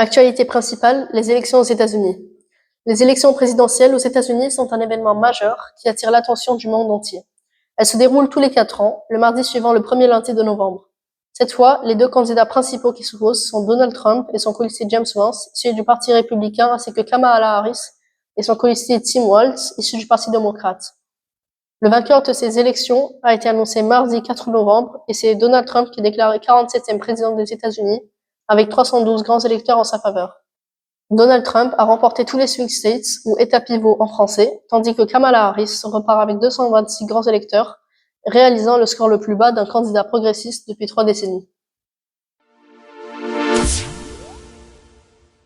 Actualité principale, les élections aux États-Unis. Les élections présidentielles aux États-Unis sont un événement majeur qui attire l'attention du monde entier. Elles se déroulent tous les 4 ans, le mardi suivant le premier lundi de novembre. Cette fois, les deux candidats principaux qui s'opposent sont Donald Trump et son colistier James Vance, issu du Parti républicain, ainsi que Kamala Harris et son colistier Tim Walz, issu du Parti démocrate. Le vainqueur de ces élections a été annoncé mardi 4 novembre et c'est Donald Trump qui est déclaré 47e président des États-Unis avec 312 grands électeurs en sa faveur. Donald Trump a remporté tous les swing states ou États pivots en français, tandis que Kamala Harris repart avec 226 grands électeurs, réalisant le score le plus bas d'un candidat progressiste depuis 3 décennies.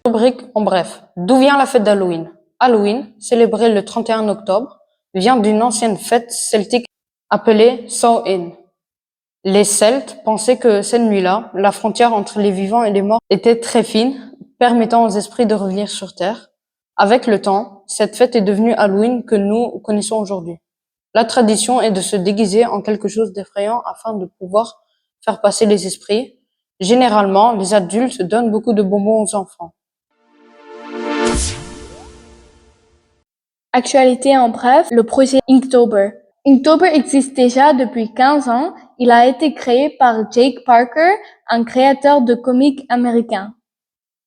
Rubrique en bref. D'où vient la fête d'Halloween? Halloween, célébré le 31 octobre, vient d'une ancienne fête celtique appelée Samhain. Les Celtes pensaient que cette nuit-là, la frontière entre les vivants et les morts était très fine, permettant aux esprits de revenir sur Terre. Avec le temps, cette fête est devenue Halloween que nous connaissons aujourd'hui. La tradition est de se déguiser en quelque chose d'effrayant afin de pouvoir faire passer les esprits. Généralement, les adultes donnent beaucoup de bonbons aux enfants. Actualité en bref, le projet Inktober. Inktober existe déjà depuis 15 ans. Il a été créé par Jake Parker, un créateur de comics américain.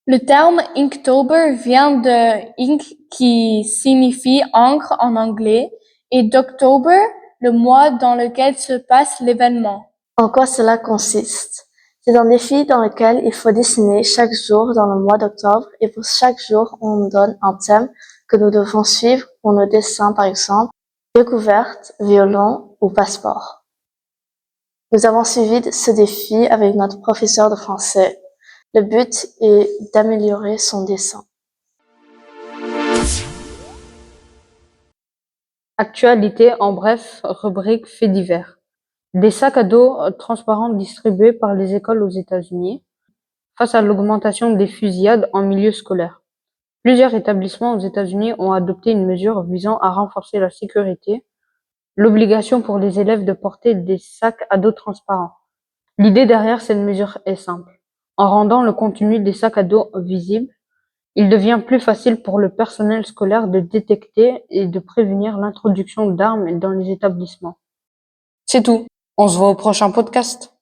Le terme Inktober vient de ink qui signifie encre en anglais et d'October, le mois dans lequel se passe l'événement. En quoi cela consiste? C'est un défi dans lequel il faut dessiner chaque jour dans le mois d'octobre et pour chaque jour, on nous donne un thème que nous devons suivre pour nos dessins, par exemple, découverte, violon ou passeport. Nous avons suivi ce défi avec notre professeur de français. Le but est d'améliorer son dessin. Actualité en bref, rubrique faits divers. Des sacs à dos transparents distribués par les écoles aux États-Unis face à l'augmentation des fusillades en milieu scolaire. Plusieurs établissements aux États-Unis ont adopté une mesure visant à renforcer la sécurité, l'obligation pour les élèves de porter des sacs à dos transparents. L'idée derrière cette mesure est simple. En rendant le contenu des sacs à dos visible, il devient plus facile pour le personnel scolaire de détecter et de prévenir l'introduction d'armes dans les établissements. C'est tout. On se voit au prochain podcast.